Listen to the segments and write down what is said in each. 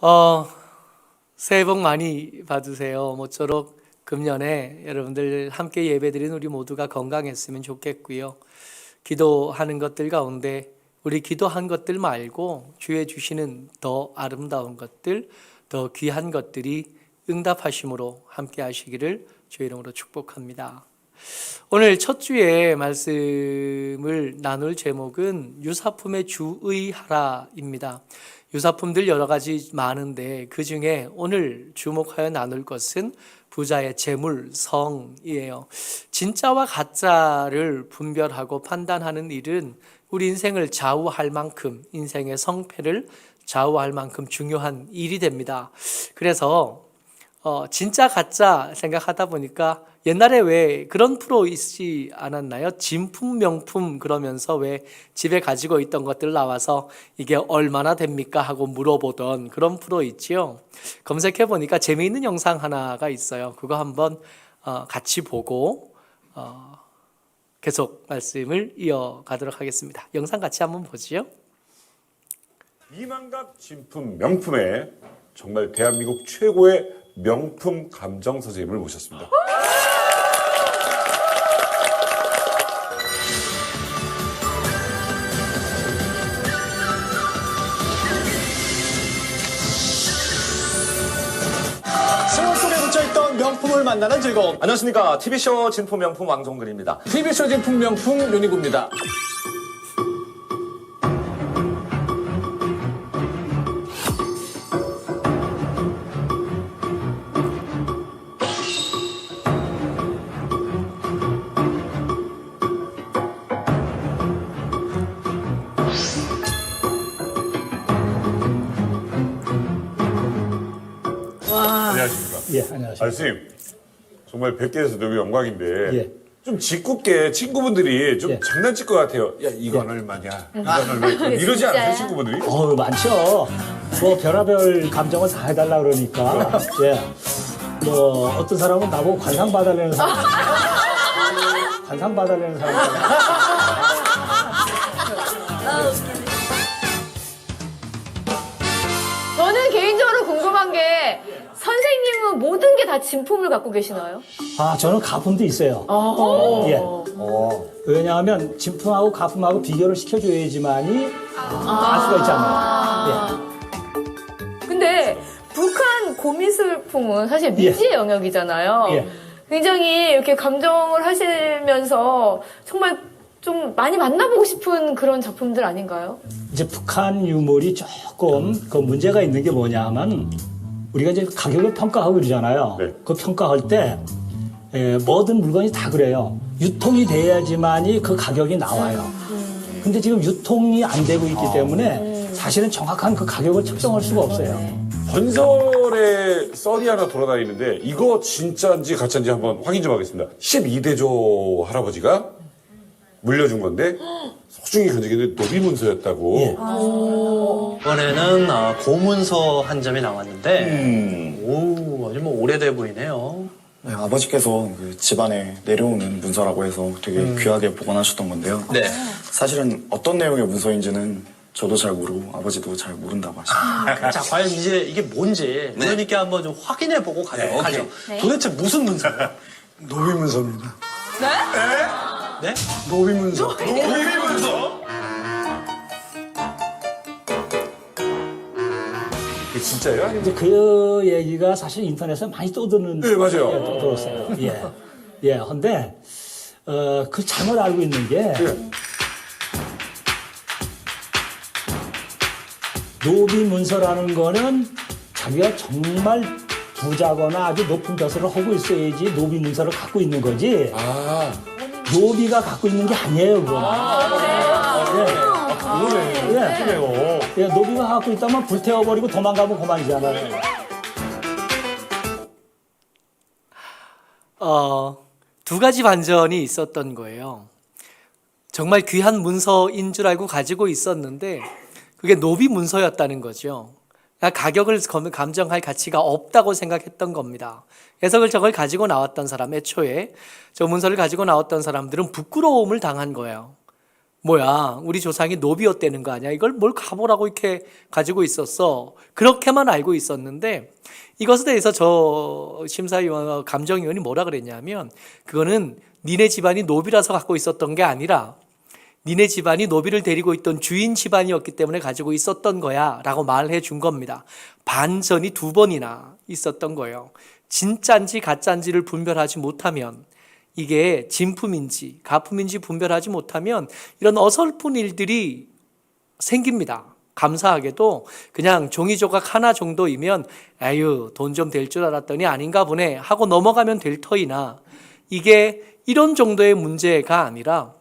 어, 새해 복 많이 받으세요. 모쪼록 금년에 여러분들 함께 예배드린 우리 모두가 건강했으면 좋겠고요. 기도하는 것들 가운데 우리 기도한 것들 말고 주의 주시는 더 아름다운 것들, 더 귀한 것들이 응답하심으로 함께 하시기를 주의 이름으로 축복합니다. 오늘 첫 주에 말씀을 나눌 제목은 유사품에 주의하라입니다. 유사품들 여러 가지 많은데 그 중에 오늘 주목하여 나눌 것은 부자의 재물성이에요. 진짜와 가짜를 분별하고 판단하는 일은 우리 인생을 좌우할 만큼, 인생의 성패를 좌우할 만큼 중요한 일이 됩니다. 그래서 진짜 가짜 생각하다 보니까 옛날에 왜 그런 프로 있지 않았나요? 진품 명품 그러면서 왜 집에 가지고 있던 것들 나와서 이게 얼마나 됩니까 하고 물어보던 그런 프로 있지요. 검색해 보니까 재미있는 영상 하나가 있어요. 그거 한번 같이 보고 계속 말씀을 이어가도록 하겠습니다. 영상 같이 한번 보지요. 이만갑 진품 명품에 정말 대한민국 최고의 명품 감정 선생님을 모셨습니다. 세월 속에 묻혀있던 명품을 만나는 즐거움. 안녕하십니까. TV쇼 진품 명품 왕종근입니다. TV쇼 진품 명품 윤희구입니다. 안녕하십니까. 예, 안녕하십니까. 선생님, 정말 뵙게 돼서 너무 영광인데 예. 좀 짓궂게 친구분들이 좀 예. 장난칠 것 같아요. 야, 이건 얼마냐? 이건 얼마냐? 이러지 않으세요, 친구분들이? 많죠. 뭐 별의별 감정을 다 해달라 그러니까. 예. 뭐 어떤 사람은 나보고 관상 봐달라는 사람. 관상 봐달라는 사람. 저는 개인적으로 궁금한 게 선생님은 모든 게 다 진품을 갖고 계시나요? 저는 가품도 있어요. 예. 왜냐하면 진품하고 가품하고 비교를 시켜줘야지만이 알 수가 있잖아요. 근데 북한 고미술품은 사실 미지의 영역이잖아요. 예. 굉장히 이렇게 감정을 하시면서 정말 좀 많이 만나보고 싶은 그런 작품들 아닌가요? 이제 북한 유물이 조금 그 문제가 있는 게 뭐냐 하면 우리가 이제 가격을 평가하고 그러잖아요. 네. 그 평가할 때 모든 물건이 다 그래요. 유통이 돼야지만이 그 가격이 나와요. 근데 지금 유통이 안 되고 있기 때문에 사실은 정확한 그 가격을 측정할 수가 없어요. 전설의 썰이 하나 돌아다니는데 이거 진짜인지 가짜인지 한번 확인 좀 하겠습니다. 12대조 할아버지가 물려준 건데 소중히 간직했는데 노비문서였다고. 예. 이번에는 고문서 한 점이 나왔는데 오 아주 뭐 오래돼 보이네요. 네, 아버지께서 그 집안에 내려오는 문서라고 해서 되게 귀하게 보관하셨던 건데요. 네. 사실은 어떤 내용의 문서인지는 저도 잘 모르고 아버지도 잘 모른다고 하십니다. 자 과연 이제 이게 뭔지 그러니까 한번 좀 확인해 보고 가도록 하죠. 네. 도대체 무슨 문서예요? 노비문서입니다. 네? 노비문서. 이게 진짜예요? 아니면 이제 그 얘기가 사실 인터넷에 많이 떠드는. 네, 맞아요. 떠들었어요. 예. 예. 근데, 그 잘못 알고 있는 게. 예. 노비 문서라는 거는 자기가 정말 부자거나 아주 높은 벼슬을 하고 있어야지 노비 문서를 갖고 있는 거지. 노비가 갖고 있는 게 아니에요, 그거는. 그러네요. 예, 노비가 갖고 있다면 불태워버리고 도망가면 그만이잖아요. 두 가지 반전이 있었던 거예요. 정말 귀한 문서인 줄 알고 가지고 있었는데 그게 노비 문서였다는 거죠. 가격을 감정할 가치가 없다고 생각했던 겁니다. 그래서 저걸 가지고 나왔던 사람, 애초에 저 문서를 가지고 나왔던 사람들은 부끄러움을 당한 거예요. 뭐야, 우리 조상이 노비였다는 거 아니야? 이걸 뭘 가보라고 이렇게 가지고 있었어. 그렇게만 알고 있었는데 이것에 대해서 저 심사위원, 감정위원이 뭐라 그랬냐면 그거는 니네 집안이 노비라서 갖고 있었던 게 아니라 니네 집안이 노비를 데리고 있던 주인 집안이었기 때문에 가지고 있었던 거야 라고 말해 준 겁니다. 반전이 2번이나 있었던 거예요. 진짜인지 가짜인지를 분별하지 못하면, 이게 진품인지 가품인지 분별하지 못하면 이런 어설픈 일들이 생깁니다. 감사하게도 그냥 종이 조각 하나 정도이면 아유, 돈 좀 될 줄 알았더니 아닌가 보네 하고 넘어가면 될 터이나, 이게 이런 정도의 문제가 아니라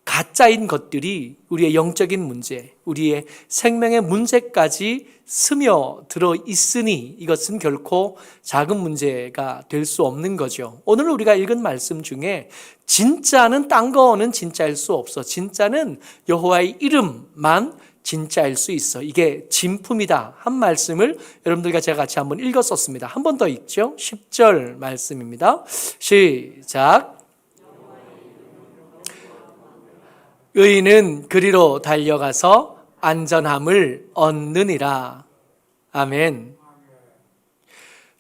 가짜인 것들이 우리의 영적인 문제, 우리의 생명의 문제까지 스며들어 있으니 이것은 결코 작은 문제가 될 수 없는 거죠. 오늘 우리가 읽은 말씀 중에 진짜는 딴 거는 진짜일 수 없어. 진짜는 여호와의 이름만 진짜일 수 있어. 이게 진품이다 한 말씀을 여러분들과 제가 같이 한번 읽었었습니다. 한 번 더 읽죠. 10절 말씀입니다. 시작. 의인은 그리로 달려가서 안전함을 얻느니라. 아멘.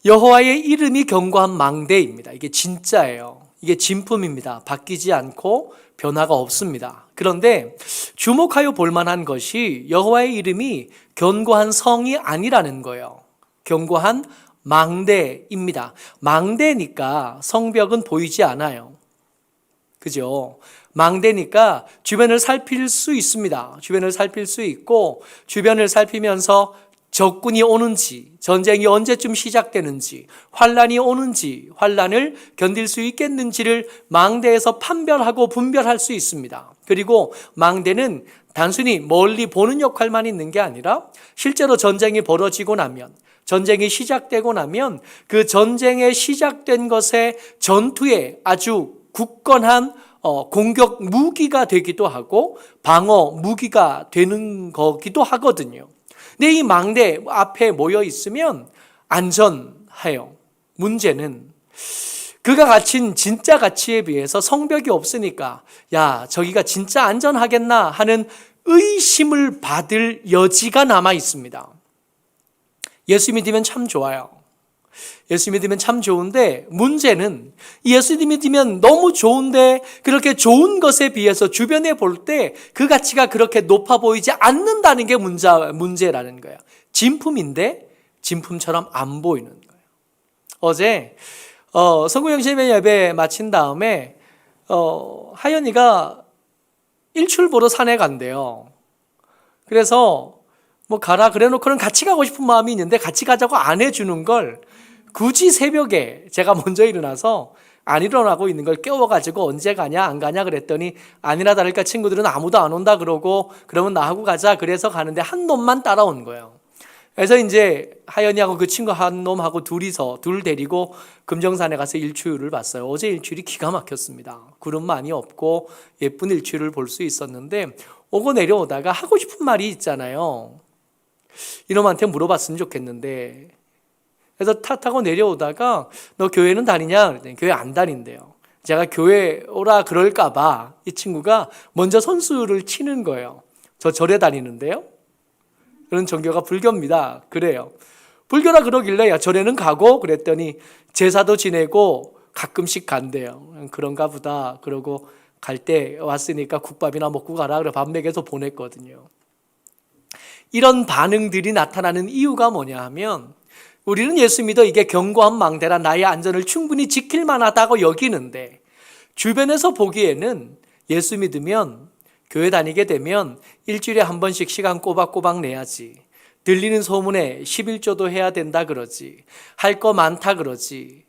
여호와의 이름이 견고한 망대입니다. 이게 진짜예요. 이게 진품입니다. 바뀌지 않고 변화가 없습니다. 그런데 주목하여 볼 만한 것이 여호와의 이름이 견고한 성이 아니라는 거예요. 견고한 망대입니다. 망대니까 성벽은 보이지 않아요. 그죠? 망대니까 주변을 살필 수 있습니다. 주변을 살필 수 있고 주변을 살피면서 적군이 오는지, 전쟁이 언제쯤 시작되는지, 환란이 오는지, 환란을 견딜 수 있겠는지를 망대에서 판별하고 분별할 수 있습니다. 그리고 망대는 단순히 멀리 보는 역할만 있는 게 아니라 실제로 전쟁이 벌어지고 나면, 전쟁이 시작되고 나면 그 전쟁에 시작된 것의 전투에 아주 굳건한 공격 무기가 되기도 하고 방어 무기가 되는 거기도 하거든요. 근데 이 망대 앞에 모여 있으면 안전해요. 문제는 그가 가진 진짜 가치에 비해서 성벽이 없으니까 야, 저기가 진짜 안전하겠나 하는 의심을 받을 여지가 남아 있습니다. 예수 믿으면 참 좋아요. 예수 믿으면 참 좋은데 문제는 예수 믿으면 너무 좋은데 그렇게 좋은 것에 비해서 주변에 볼 때 그 가치가 그렇게 높아 보이지 않는다는 게 문제라는 거예요. 진품인데 진품처럼 안 보이는 거예요. 어제 성구영신 예배 마친 다음에 하연이가 일출 보러 산에 간대요. 그래서 뭐 가라 그래놓고는 같이 가고 싶은 마음이 있는데 같이 가자고 안 해주는 걸 굳이 새벽에 제가 먼저 일어나서 안 일어나고 있는 걸 깨워가지고 언제 가냐 안 가냐 그랬더니 아니나 다를까 친구들은 아무도 안 온다 그러고 그러면 나하고 가자 그래서 가는데 한 놈만 따라온 거예요. 그래서 이제 하연이하고 그 친구 한 놈하고 둘 데리고 금정산에 가서 일출을 봤어요. 어제 일출이 기가 막혔습니다. 구름 많이 없고 예쁜 일출을 볼 수 있었는데 오고 내려오다가 하고 싶은 말이 있잖아요. 이놈한테 물어봤으면 좋겠는데 그래서 타고 내려오다가 너 교회는 다니냐? 그랬더니 교회 안 다닌대요. 제가 교회 오라 그럴까 봐 이 친구가 먼저 선수를 치는 거예요. 저 절에 다니는데요. 그런 종교가 불교입니다. 그래요. 불교라 그러길래 야 절에는 가고 그랬더니 제사도 지내고 가끔씩 간대요. 그런가 보다. 그러고 갈 때 왔으니까 국밥이나 먹고 가라. 그래 밥 먹여서 보냈거든요. 이런 반응들이 나타나는 이유가 뭐냐 하면 우리는 예수 믿어 이게 견고한 망대라 나의 안전을 충분히 지킬 만하다고 여기는데 주변에서 보기에는 예수 믿으면 교회 다니게 되면 일주일에 한 번씩 시간 꼬박꼬박 내야지. 들리는 소문에 11조도 해야 된다 그러지. 할 거 많다 그러지.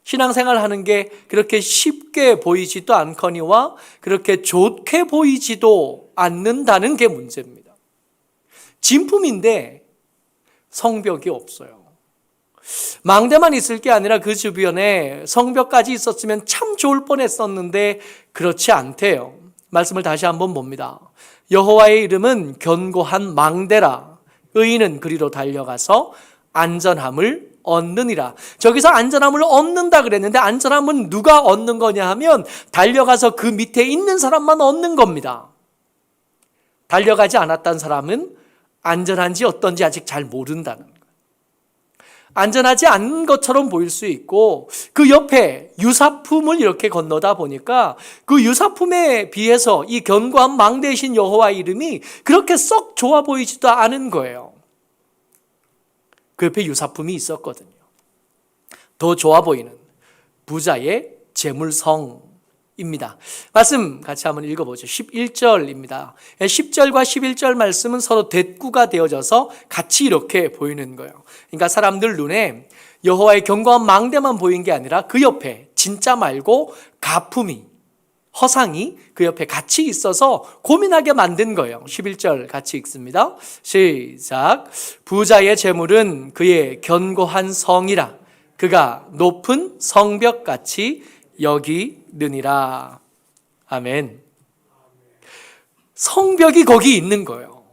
신앙생활 하는 게 그렇게 쉽게 보이지도 않거니와 그렇게 좋게 보이지도 않는다는 게 문제입니다. 진품인데 성벽이 없어요. 망대만 있을 게 아니라 그 주변에 성벽까지 있었으면 참 좋을 뻔했었는데 그렇지 않대요. 말씀을 다시 한번 봅니다. 여호와의 이름은 견고한 망대라. 의인은 그리로 달려가서 안전함을 얻느니라. 저기서 안전함을 얻는다 그랬는데 안전함은 누가 얻는 거냐 하면 달려가서 그 밑에 있는 사람만 얻는 겁니다. 달려가지 않았던 사람은 안전한지 어떤지 아직 잘 모른다는 거예요. 안전하지 않은 것처럼 보일 수 있고 그 옆에 유사품을 이렇게 건너다 보니까 그 유사품에 비해서 이 견고한 망대이신 여호와의 이름이 그렇게 썩 좋아 보이지도 않은 거예요. 그 옆에 유사품이 있었거든요. 더 좋아 보이는 부자의 재물성입니다. 말씀 같이 한번 읽어보죠. 11절입니다. 10절과 11절 말씀은 서로 대꾸가 되어져서 같이 이렇게 보이는 거예요. 그러니까 사람들 눈에 여호와의 견고한 망대만 보인 게 아니라 그 옆에 진짜 말고 가품이, 허상이 그 옆에 같이 있어서 고민하게 만든 거예요. 11절 같이 읽습니다. 시작. 부자의 재물은 그의 견고한 성이라 그가 높은 성벽같이 여기느니라. 아멘. 성벽이 거기 있는 거예요.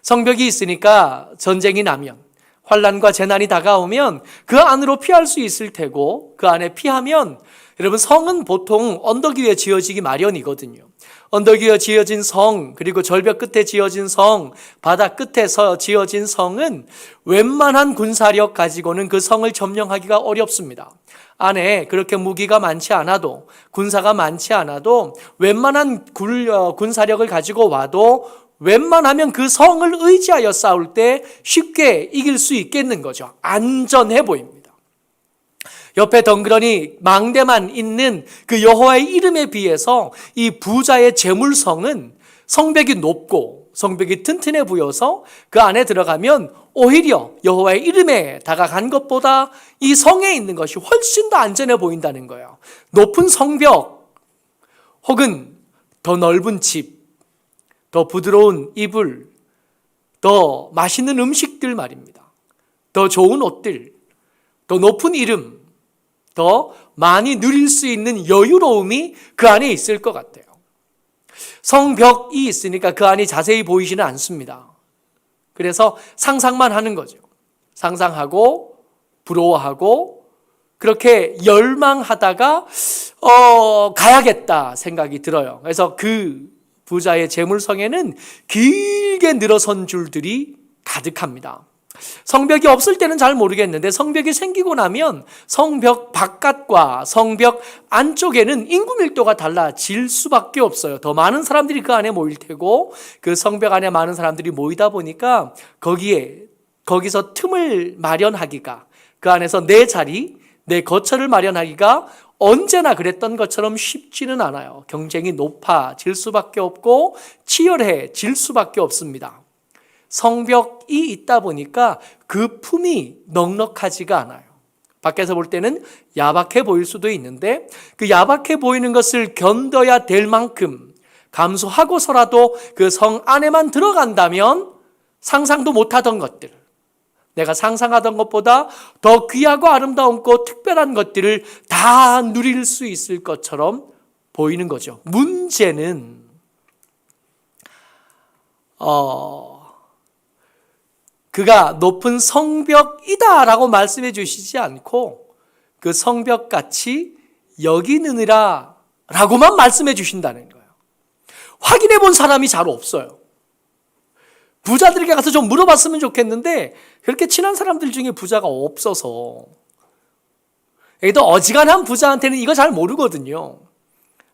성벽이 있으니까 전쟁이 나면, 환난과 재난이 다가오면 그 안으로 피할 수 있을 테고, 그 안에 피하면, 여러분, 성은 보통 언덕 위에 지어지기 마련이거든요. 언덕 위에 지어진 성, 그리고 절벽 끝에 지어진 성, 바다 끝에서 지어진 성은 웬만한 군사력 가지고는 그 성을 점령하기가 어렵습니다. 안에 그렇게 무기가 많지 않아도, 군사가 많지 않아도 웬만한 군사력을 가지고 와도 웬만하면 그 성을 의지하여 싸울 때 쉽게 이길 수 있겠는 거죠. 안전해 보입니다. 옆에 덩그러니 망대만 있는 그 여호와의 이름에 비해서 이 부자의 재물성은 성벽이 높고 성벽이 튼튼해 보여서 그 안에 들어가면 오히려 여호와의 이름에 다가간 것보다 이 성에 있는 것이 훨씬 더 안전해 보인다는 거예요. 높은 성벽 혹은 더 넓은 집, 더 부드러운 이불, 더 맛있는 음식들 말입니다. 더 좋은 옷들, 더 높은 이름, 더 많이 누릴 수 있는 여유로움이 그 안에 있을 것 같아요. 성벽이 있으니까 그 안이 자세히 보이지는 않습니다. 그래서 상상만 하는 거죠. 상상하고 부러워하고 그렇게 열망하다가 가야겠다 생각이 들어요. 그래서 그 부자의 재물성에는 길게 늘어선 줄들이 가득합니다. 성벽이 없을 때는 잘 모르겠는데 성벽이 생기고 나면 성벽 바깥과 성벽 안쪽에는 인구 밀도가 달라질 수밖에 없어요. 더 많은 사람들이 그 안에 모일 테고 그 성벽 안에 많은 사람들이 모이다 보니까 거기서 틈을 마련하기가, 그 안에서 내 자리, 내 거처를 마련하기가 언제나 그랬던 것처럼 쉽지는 않아요. 경쟁이 높아질 수밖에 없고 치열해질 수밖에 없습니다. 성벽이 있다 보니까 그 품이 넉넉하지가 않아요. 밖에서 볼 때는 야박해 보일 수도 있는데 그 야박해 보이는 것을 견뎌야 될 만큼 감수하고서라도 그 성 안에만 들어간다면 상상도 못하던 것들, 내가 상상하던 것보다 더 귀하고 아름다운 특별한 것들을 다 누릴 수 있을 것처럼 보이는 거죠. 문제는 그가 높은 성벽이다라고 말씀해 주시지 않고 그 성벽같이 여기느니라 라고만 말씀해 주신다는 거예요. 확인해 본 사람이 잘 없어요. 부자들에게 가서 좀 물어봤으면 좋겠는데 그렇게 친한 사람들 중에 부자가 없어서, 또 어지간한 부자한테는 이거 잘 모르거든요.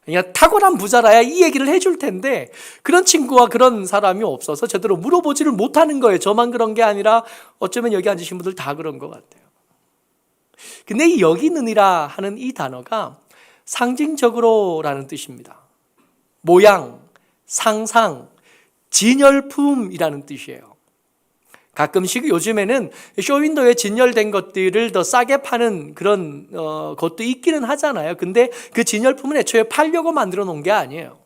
그냥 탁월한 부자라야 이 얘기를 해줄 텐데 그런 친구와 그런 사람이 없어서 제대로 물어보지를 못하는 거예요. 저만 그런 게 아니라 어쩌면 여기 앉으신 분들 다 그런 것 같아요. 근데 이 여기느니라 하는 이 단어가 상징적으로라는 뜻입니다. 모양, 상상, 진열품이라는 뜻이에요. 가끔씩 요즘에는 쇼윈도에 진열된 것들을 더 싸게 파는 그런 것도 있기는 하잖아요. 근데 그 진열품은 애초에 팔려고 만들어 놓은 게 아니에요.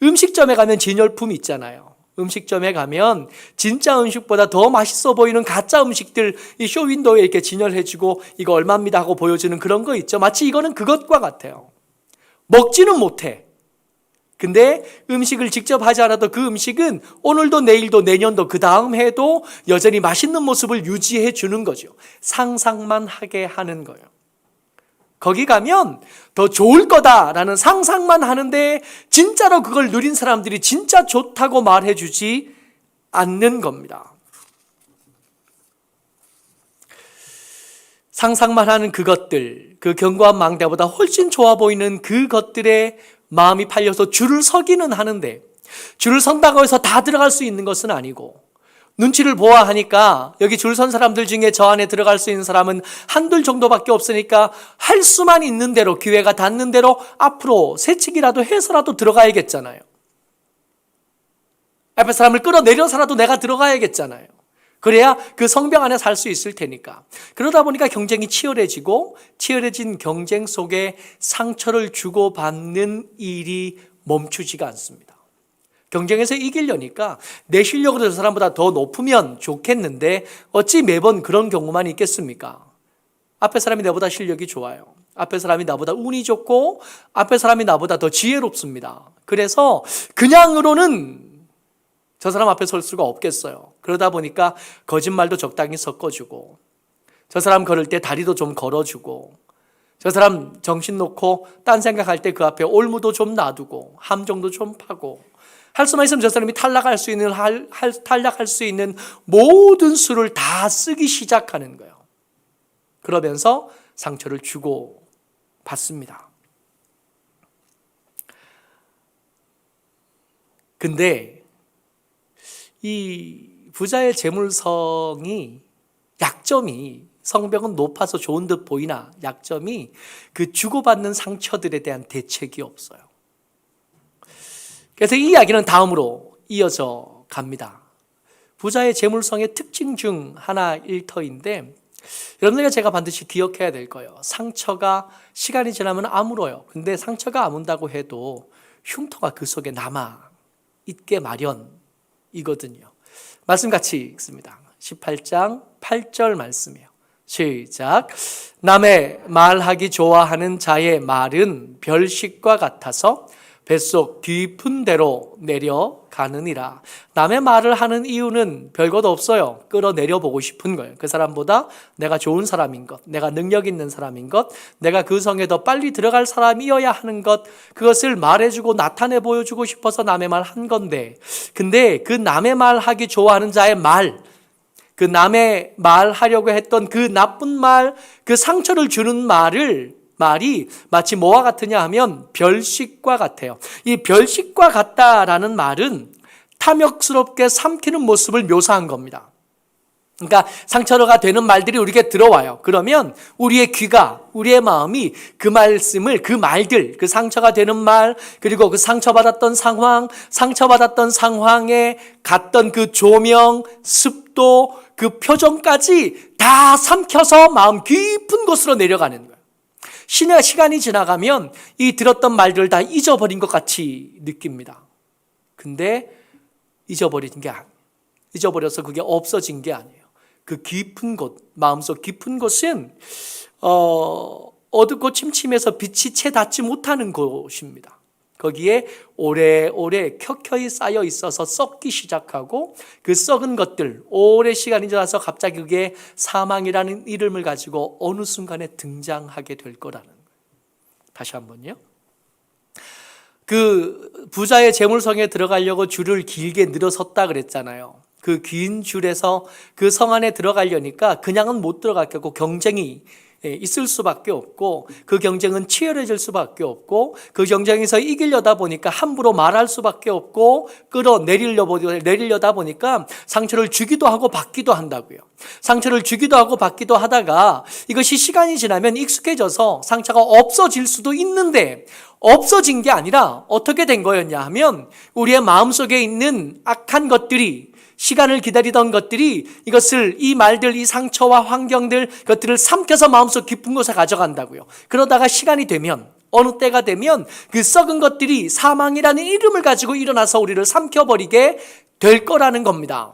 음식점에 가면 진열품이 있잖아요. 음식점에 가면 진짜 음식보다 더 맛있어 보이는 가짜 음식들 이 쇼윈도에 이렇게 진열해주고 이거 얼마입니다 하고 보여주는 그런 거 있죠. 마치 이거는 그것과 같아요. 먹지는 못해. 근데 음식을 직접 하지 않아도 그 음식은 오늘도 내일도 내년도 그 다음 해도 여전히 맛있는 모습을 유지해 주는 거죠. 상상만 하게 하는 거예요. 거기 가면 더 좋을 거다라는 상상만 하는데 진짜로 그걸 누린 사람들이 진짜 좋다고 말해주지 않는 겁니다. 상상만 하는 그것들, 그 견고한 망대보다 훨씬 좋아 보이는 그것들에 마음이 팔려서 줄을 서기는 하는데 줄을 선다고 해서 다 들어갈 수 있는 것은 아니고 눈치를 보아하니까 여기 줄 선 사람들 중에 저 안에 들어갈 수 있는 사람은 한둘 정도밖에 없으니까 할 수만 있는 대로 기회가 닿는 대로 앞으로 새치기라도 해서라도 들어가야겠잖아요. 앞에 사람을 끌어내려서라도 내가 들어가야겠잖아요. 그래야 그 성벽 안에 살 수 있을 테니까. 그러다 보니까 경쟁이 치열해지고 치열해진 경쟁 속에 상처를 주고받는 일이 멈추지가 않습니다. 경쟁에서 이기려니까 내 실력으로 저 사람보다 더 높으면 좋겠는데 어찌 매번 그런 경우만 있겠습니까? 앞에 사람이 나보다 실력이 좋아요. 앞에 사람이 나보다 운이 좋고 앞에 사람이 나보다 더 지혜롭습니다. 그래서 그냥으로는 저 사람 앞에 설 수가 없겠어요. 그러다 보니까 거짓말도 적당히 섞어주고 저 사람 걸을 때 다리도 좀 걸어주고 저 사람 정신 놓고 딴 생각할 때 그 앞에 올무도 좀 놔두고 함정도 좀 파고 할 수만 있으면 저 사람이 탈락할 수 있는 모든 수를 다 쓰기 시작하는 거예요. 그러면서 상처를 주고 받습니다. 근데 이 부자의 재물성이 약점이 성벽은 높아서 좋은 듯 보이나 약점이 그 주고받는 상처들에 대한 대책이 없어요. 그래서 이 이야기는 다음으로 이어져 갑니다. 부자의 재물성의 특징 중 하나일 터인데 여러분들과 제가 반드시 기억해야 될 거예요. 상처가 시간이 지나면 아물어요. 근데 상처가 아문다고 해도 흉터가 그 속에 남아 있게 마련이거든요. 말씀 같이 읽습니다. 18장 8절 말씀이에요. 시작. 남의 말하기 좋아하는 자의 말은 별식과 같아서 뱃속 깊은 데로 내려가느니라. 남의 말을 하는 이유는 별것 없어요. 끌어내려 보고 싶은 거예요. 그 사람보다 내가 좋은 사람인 것, 내가 능력 있는 사람인 것, 내가 그 성에 더 빨리 들어갈 사람이어야 하는 것, 그것을 말해주고 나타내 보여주고 싶어서 남의 말 한 건데, 근데 그 남의 말 하기 좋아하는 자의 말, 그 남의 말 하려고 했던 그 나쁜 말, 그 상처를 주는 말이 마치 뭐와 같으냐 하면 별식과 같아요. 이 별식과 같다라는 말은 탐욕스럽게 삼키는 모습을 묘사한 겁니다. 그러니까 상처가 되는 말들이 우리에게 들어와요. 그러면 우리의 귀가, 우리의 마음이 그 말씀을, 그 말들, 그 상처가 되는 말, 그리고 그 상처받았던 상황, 상처받았던 상황에 갔던 그 조명, 습도, 그 표정까지 다 삼켜서 마음 깊은 곳으로 내려가는 거예요. 시간이 지나가면 이 들었던 말들을 다 잊어버린 것 같이 느낍니다. 근데 잊어버려서 그게 없어진 게 아니에요. 그 깊은 곳, 마음속 깊은 곳은 어둡고 침침해서 빛이 채 닿지 못하는 곳입니다. 거기에 오래오래 켜켜이 쌓여 있어서 썩기 시작하고 그 썩은 것들 오래 시간이 지나서 갑자기 그게 사망이라는 이름을 가지고 어느 순간에 등장하게 될 거라는 거예요. 다시 한번요. 그 부자의 재물성에 들어가려고 줄을 길게 늘어섰다 그랬잖아요. 그 긴 줄에서 그 성 안에 들어가려니까 그냥은 못 들어갔겠고 경쟁이 있을 수밖에 없고 그 경쟁은 치열해질 수밖에 없고 그 경쟁에서 이기려다 보니까 함부로 말할 수밖에 없고 끌어내리려다 보니까 상처를 주기도 하고 받기도 한다고요. 상처를 주기도 하고 받기도 하다가 이것이 시간이 지나면 익숙해져서 상처가 없어질 수도 있는데 없어진 게 아니라 어떻게 된 거였냐 하면 우리의 마음속에 있는 악한 것들이 시간을 기다리던 것들이 이것을 이 말들, 이 상처와 환경들 것들을 삼켜서 마음속 깊은 곳에 가져간다고요. 그러다가 시간이 되면 어느 때가 되면 그 썩은 것들이 사망이라는 이름을 가지고 일어나서 우리를 삼켜버리게 될 거라는 겁니다.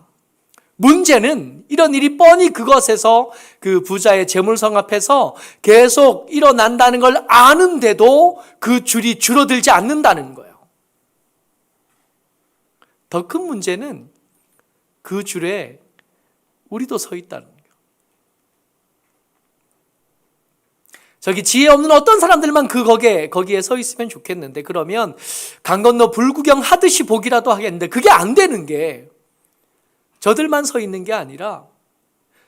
문제는 이런 일이 뻔히 그것에서 그 부자의 재물성 앞에서 계속 일어난다는 걸 아는데도 그 줄이 줄어들지 않는다는 거예요. 더 큰 문제는 그 줄에 우리도 서 있다는 거예요. 저기 지혜 없는 어떤 사람들만 거기에 서 있으면 좋겠는데, 그러면 강 건너 불구경 하듯이 보기라도 하겠는데, 그게 안 되는 게 저들만 서 있는 게 아니라,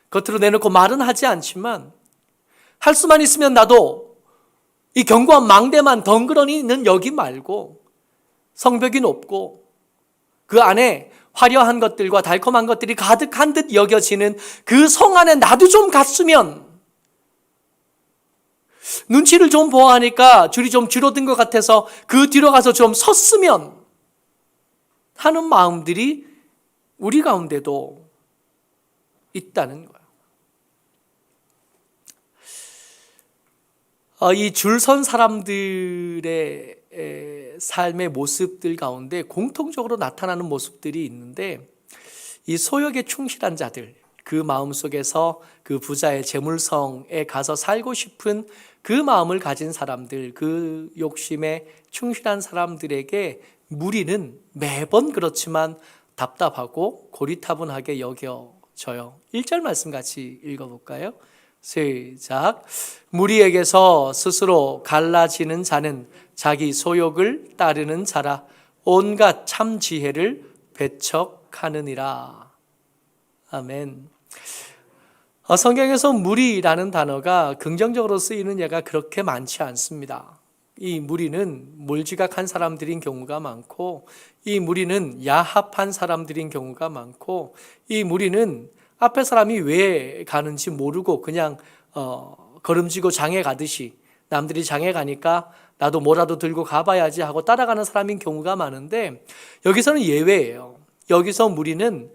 겉으로 내놓고 말은 하지 않지만 할 수만 있으면 나도 이 견고한 망대만 덩그러니 있는 여기 말고 성벽이 높고 그 안에 화려한 것들과 달콤한 것들이 가득한 듯 여겨지는 그 성 안에 나도 좀 갔으면, 눈치를 좀 보아하니까 줄이 좀 줄어든 것 같아서 그 뒤로 가서 좀 섰으면 하는 마음들이 우리 가운데도 있다는 거예요. 이 줄 선 사람들의 삶의 모습들 가운데 공통적으로 나타나는 모습들이 있는데, 이 소욕에 충실한 자들, 그 마음속에서 그 부자의 재물성에 가서 살고 싶은 그 마음을 가진 사람들, 그 욕심에 충실한 사람들에게 무리는 매번 그렇지만 답답하고 고리타분하게 여겨져요. 1절 말씀 같이 읽어볼까요? 시작. 무리에게서 스스로 갈라지는 자는 자기 소욕을 따르는 자라 온갖 참 지혜를 배척하느니라. 아멘. 성경에서 무리라는 단어가 긍정적으로 쓰이는 예가 그렇게 많지 않습니다. 이 무리는 몰지각한 사람들인 경우가 많고, 이 무리는 야합한 사람들인 경우가 많고, 이 무리는 앞에 사람이 왜 가는지 모르고 그냥 걸음지고 장에 가듯이 남들이 장에 가니까 나도 뭐라도 들고 가봐야지 하고 따라가는 사람인 경우가 많은데, 여기서는 예외예요. 여기서 무리는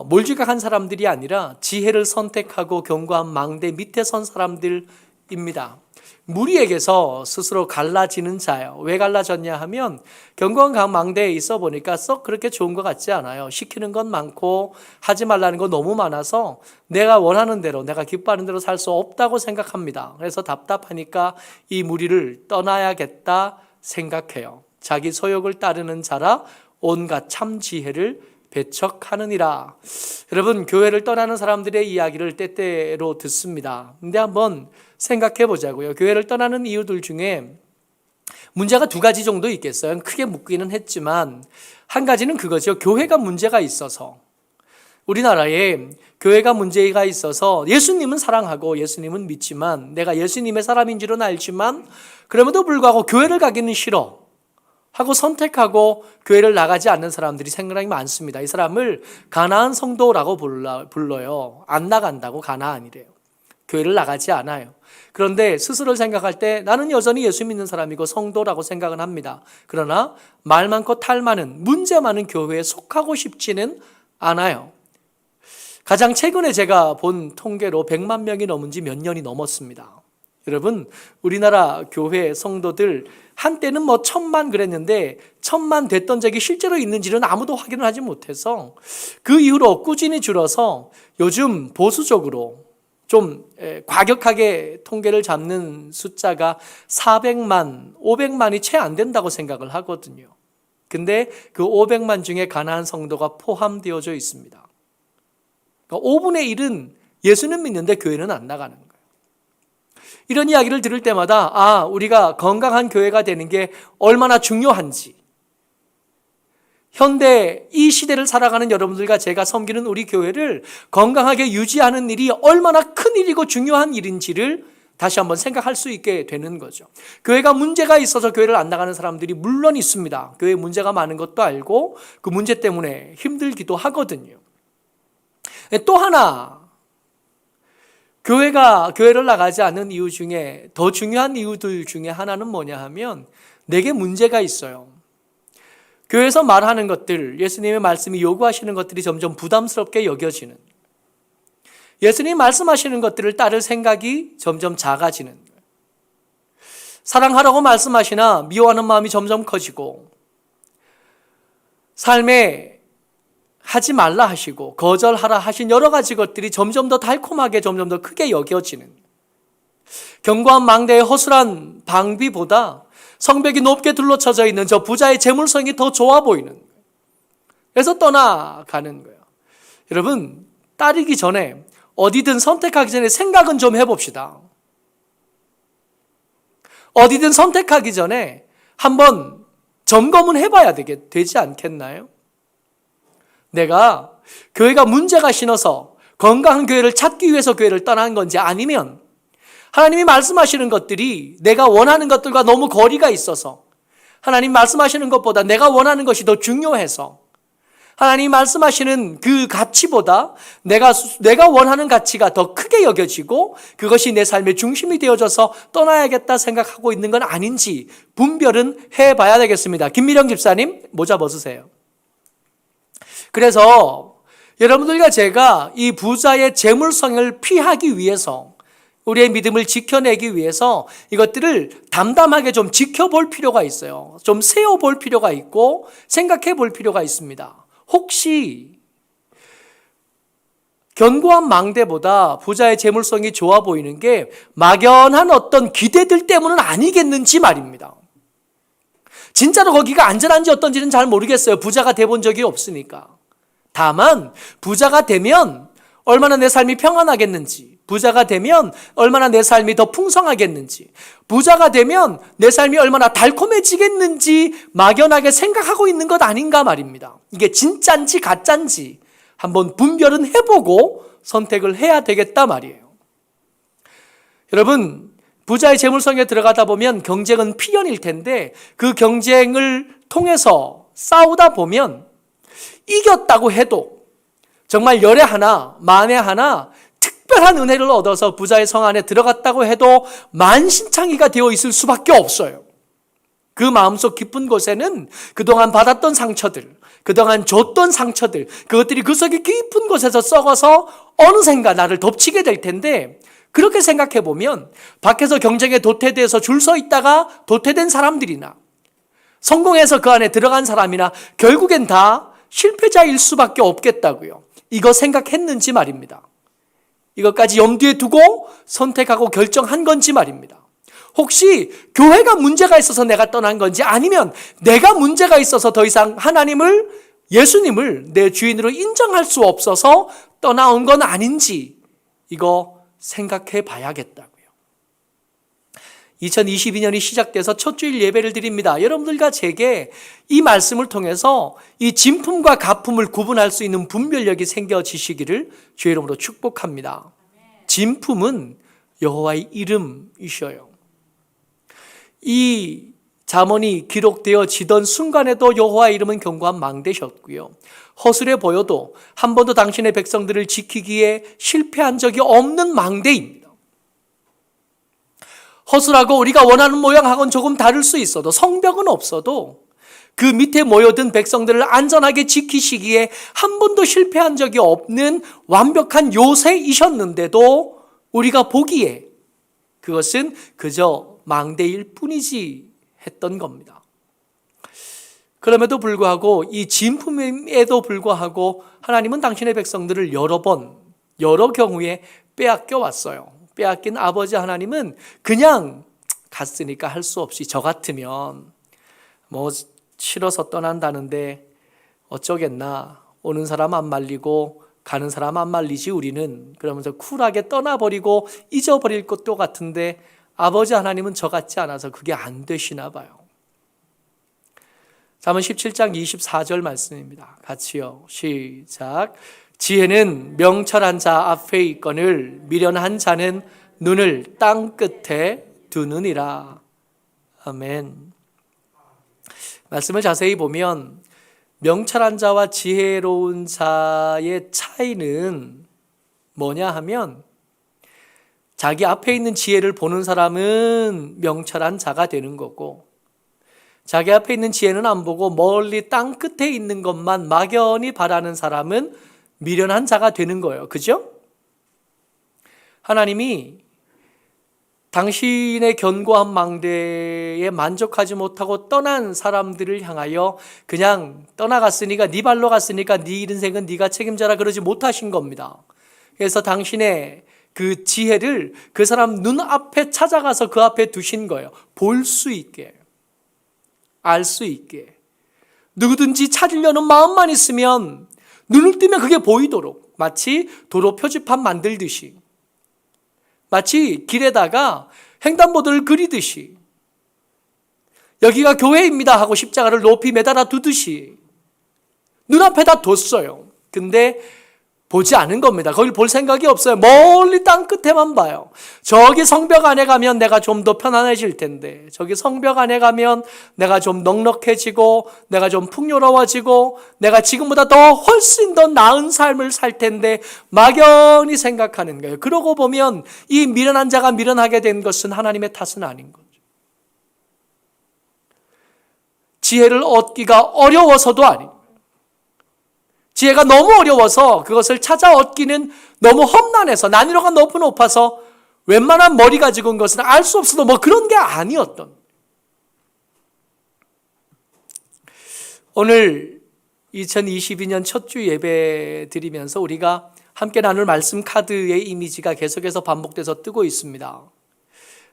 몰지각한 사람들이 아니라 지혜를 선택하고 견고한 망대 밑에 선 사람들입니다. 무리에게서 스스로 갈라지는 자요. 왜 갈라졌냐 하면 견고한 망대에 있어 보니까 썩 그렇게 좋은 것 같지 않아요. 시키는 건 많고 하지 말라는 거 너무 많아서 내가 원하는 대로, 내가 기뻐하는 대로 살 수 없다고 생각합니다. 그래서 답답하니까 이 무리를 떠나야겠다 생각해요. 자기 소욕을 따르는 자라 온갖 참 지혜를 배척하느니라. 여러분, 교회를 떠나는 사람들의 이야기를 때때로 듣습니다. 근데 한번 생각해 보자고요. 교회를 떠나는 이유들 중에 문제가 두 가지 정도 있겠어요. 크게 묶기는 했지만 한 가지는 그거죠. 교회가 문제가 있어서, 우리나라에 교회가 문제가 있어서 예수님은 사랑하고 예수님은 믿지만, 내가 예수님의 사람인 줄은 알지만 그럼에도 불구하고 교회를 가기는 싫어 하고 선택하고 교회를 나가지 않는 사람들이 생각이 많습니다. 이 사람을 가나안 성도라고 불러요. 안 나간다고 가나안이래요. 교회를 나가지 않아요. 그런데 스스로를 생각할 때 나는 여전히 예수 믿는 사람이고 성도라고 생각은 합니다. 그러나 말 많고 탈 많은, 문제 많은 교회에 속하고 싶지는 않아요. 가장 최근에 제가 본 통계로 100만 명이 넘은 지 몇 년이 넘었습니다. 여러분, 우리나라 교회 성도들 한때는 1000만 그랬는데 1000만 됐던 적이 실제로 있는지는 아무도 확인을 하지 못해서 그 이후로 꾸준히 줄어서 요즘 보수적으로 좀 과격하게 통계를 잡는 숫자가 400만, 500만이 채 안 된다고 생각을 하거든요. 근데 그 500만 중에 가나안 성도가 포함되어져 있습니다. 그러니까 5분의 1은 예수는 믿는데 교회는 안 나가는 거예요. 이런 이야기를 들을 때마다 우리가 건강한 교회가 되는 게 얼마나 중요한지, 현대 이 시대를 살아가는 여러분들과 제가 섬기는 우리 교회를 건강하게 유지하는 일이 얼마나 큰 일이고 중요한 일인지를 다시 한번 생각할 수 있게 되는 거죠. 교회가 문제가 있어서 교회를 안 나가는 사람들이 물론 있습니다. 교회에 문제가 많은 것도 알고 그 문제 때문에 힘들기도 하거든요. 또 하나, 교회를 나가지 않는 이유 중에 더 중요한 이유들 중에 하나는 뭐냐 하면, 내게 문제가 있어요. 교회에서 말하는 것들, 예수님의 말씀이 요구하시는 것들이 점점 부담스럽게 여겨지는, 예수님이 말씀하시는 것들을 따를 생각이 점점 작아지는 거예요. 사랑하라고 말씀하시나 미워하는 마음이 점점 커지고, 삶에 하지 말라 하시고 거절하라 하신 여러 가지 것들이 점점 더 달콤하게, 점점 더 크게 여겨지는, 견고한 망대의 허술한 방비보다 성벽이 높게 둘러쳐져 있는 저 부자의 재물성이 더 좋아 보이는 거예요. 그래서 떠나가는 거예요. 여러분, 따르기 전에, 어디든 선택하기 전에 생각은 좀 해봅시다. 어디든 선택하기 전에 한번 점검은 해봐야 되지 않겠나요? 내가 교회가 문제가 신어서 건강한 교회를 찾기 위해서 교회를 떠난 건지, 아니면 하나님이 말씀하시는 것들이 내가 원하는 것들과 너무 거리가 있어서 하나님 말씀하시는 것보다 내가 원하는 것이 더 중요해서 하나님 말씀하시는 그 가치보다 내가 원하는 가치가 더 크게 여겨지고 그것이 내 삶의 중심이 되어져서 떠나야겠다 생각하고 있는 건 아닌지 분별은 해봐야 되겠습니다. 김미령 집사님, 모자 벗으세요. 그래서 여러분들과 제가 이 부자의 재물성을 피하기 위해서, 우리의 믿음을 지켜내기 위해서 이것들을 담담하게 좀 지켜볼 필요가 있어요. 좀 세어볼 필요가 있고 생각해 볼 필요가 있습니다. 혹시 견고한 망대보다 부자의 재물성이 좋아 보이는 게 막연한 어떤 기대들 때문은 아니겠는지 말입니다. 진짜로 거기가 안전한지 어떤지는 잘 모르겠어요. 부자가 돼본 적이 없으니까. 다만 부자가 되면 얼마나 내 삶이 평안하겠는지, 부자가 되면 얼마나 내 삶이 더 풍성하겠는지, 부자가 되면 내 삶이 얼마나 달콤해지겠는지 막연하게 생각하고 있는 것 아닌가 말입니다. 이게 진짠지 가짠지 한번 분별은 해보고 선택을 해야 되겠다 말이에요. 여러분, 부자의 재물성에 들어가다 보면 경쟁은 필연일 텐데 그 경쟁을 통해서 싸우다 보면 이겼다고 해도 정말 열에 하나 만에 하나 특별한 은혜를 얻어서 부자의 성 안에 들어갔다고 해도 만신창이가 되어 있을 수밖에 없어요. 그 마음속 깊은 곳에는 그동안 받았던 상처들, 그동안 줬던 상처들, 그것들이 그 속에 깊은 곳에서 썩어서 어느샌가 나를 덮치게 될 텐데, 그렇게 생각해 보면 밖에서 경쟁에 도태돼서 줄 서 있다가 도태된 사람들이나 성공해서 그 안에 들어간 사람이나 결국엔 다 실패자일 수밖에 없겠다고요. 이거 생각했는지 말입니다. 이것까지 염두에 두고 선택하고 결정한 건지 말입니다. 혹시 교회가 문제가 있어서 내가 떠난 건지, 아니면 내가 문제가 있어서 더 이상 하나님을, 예수님을 내 주인으로 인정할 수 없어서 떠나온 건 아닌지 이거 생각해 봐야겠다고요. 2022년이 시작돼서 첫 주일 예배를 드립니다. 여러분들과 제게 이 말씀을 통해서 이 진품과 가품을 구분할 수 있는 분별력이 생겨지시기를 주의 이름으로 축복합니다. 진품은 여호와의 이름이셔요. 이 잠언이 기록되어지던 순간에도 여호와의 이름은 견고한 망대셨고요. 허술해 보여도 한 번도 당신의 백성들을 지키기에 실패한 적이 없는 망대입니다. 허술하고 우리가 원하는 모양하고는 조금 다를 수 있어도, 성벽은 없어도 그 밑에 모여든 백성들을 안전하게 지키시기에 한 번도 실패한 적이 없는 완벽한 요새이셨는데도 우리가 보기에 그것은 그저 망대일 뿐이지 했던 겁니다. 그럼에도 불구하고, 이 진품에도 불구하고 하나님은 당신의 백성들을 여러 번, 여러 경우에 빼앗겨 왔어요. 빼앗긴 아버지 하나님은 그냥 갔으니까 할 수 없이 저 같으면 뭐 싫어서 떠난다는데 어쩌겠나, 오는 사람 안 말리고 가는 사람 안 말리지 우리는, 그러면서 쿨하게 떠나버리고 잊어버릴 것도 같은데 아버지 하나님은 저 같지 않아서 그게 안 되시나 봐요. 잠언 17장 24절 말씀입니다. 같이요. 시작. 지혜는 명철한 자 앞에 있거늘 미련한 자는 눈을 땅 끝에 두느니라. 아멘. 말씀을 자세히 보면 명철한 자와 지혜로운 자의 차이는 뭐냐 하면, 자기 앞에 있는 지혜를 보는 사람은 명철한 자가 되는 거고, 자기 앞에 있는 지혜는 안 보고 멀리 땅 끝에 있는 것만 막연히 바라는 사람은 미련한 자가 되는 거예요. 그죠? 하나님이 당신의 견고한 망대에 만족하지 못하고 떠난 사람들을 향하여 그냥 떠나갔으니까, 네 발로 갔으니까 네 인생은 네가 책임져라 그러지 못하신 겁니다. 그래서 당신의 그 지혜를 그 사람 눈앞에 찾아가서 그 앞에 두신 거예요. 볼 수 있게, 알 수 있게. 누구든지 찾으려는 마음만 있으면 눈을 뜨면 그게 보이도록, 마치 도로 표지판 만들듯이, 마치 길에다가 횡단보도를 그리듯이 여기가 교회입니다 하고 십자가를 높이 매달아 두듯이 눈앞에다 뒀어요. 근데 보지 않은 겁니다. 거길 볼 생각이 없어요. 멀리 땅 끝에만 봐요. 저기 성벽 안에 가면 내가 좀 더 편안해질 텐데, 저기 성벽 안에 가면 내가 좀 넉넉해지고 내가 좀 풍요로워지고 내가 지금보다 더 훨씬 더 나은 삶을 살 텐데 막연히 생각하는 거예요. 그러고 보면 이 미련한 자가 미련하게 된 것은 하나님의 탓은 아닌 거죠. 지혜를 얻기가 어려워서도 아니고, 지혜가 너무 어려워서 그것을 찾아 얻기는 너무 험난해서 난이도가 너무 높아서 웬만한 머리가 적은 것은 알 수 없어도 뭐 그런 게 아니었던. 오늘 2022년 첫 주 예배 드리면서 우리가 함께 나눌 말씀 카드의 이미지가 계속해서 반복돼서 뜨고 있습니다.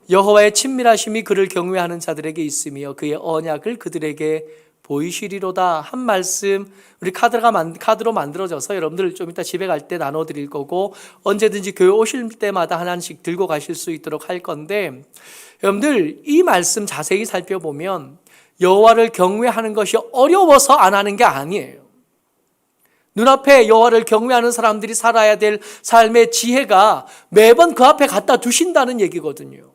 여호와의 친밀하심이 그를 경외하는 자들에게 있으며 그의 언약을 그들에게 보이시리로다 한 말씀, 우리 카드로 만들어져서 여러분들 좀 이따 집에 갈 때 나눠드릴 거고 언제든지 교회 오실 때마다 하나씩 들고 가실 수 있도록 할 건데, 여러분들 이 말씀 자세히 살펴보면 여호와를 경외하는 것이 어려워서 안 하는 게 아니에요. 눈앞에 여호와를 경외하는 사람들이 살아야 될 삶의 지혜가 매번 그 앞에 갖다 두신다는 얘기거든요.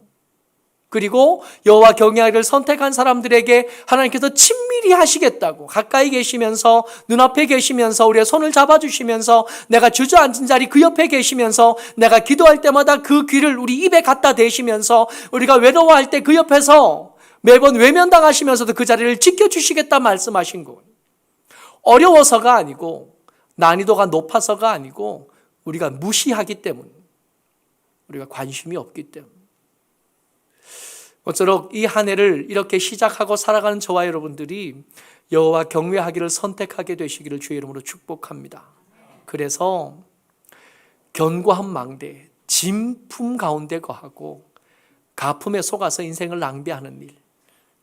그리고 여호와 경외하기를 선택한 사람들에게 하나님께서 친밀히 하시겠다고, 가까이 계시면서 눈앞에 계시면서 우리의 손을 잡아주시면서 내가 주저앉은 자리 그 옆에 계시면서 내가 기도할 때마다 그 귀를 우리 입에 갖다 대시면서 우리가 외로워할 때 그 옆에서 매번 외면당하시면서도 그 자리를 지켜주시겠다 말씀하신 거예요. 어려워서가 아니고 난이도가 높아서가 아니고 우리가 무시하기 때문, 우리가 관심이 없기 때문. 모쪼록 이 한 해를 이렇게 시작하고 살아가는 저와 여러분들이 여호와 경외하기를 선택하게 되시기를 주의 이름으로 축복합니다. 그래서 견고한 망대, 진품 가운데 거하고 가품에 속아서 인생을 낭비하는 일,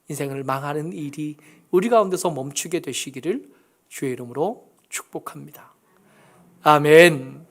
인생을 망하는 일이 우리 가운데서 멈추게 되시기를 주의 이름으로 축복합니다. 아멘.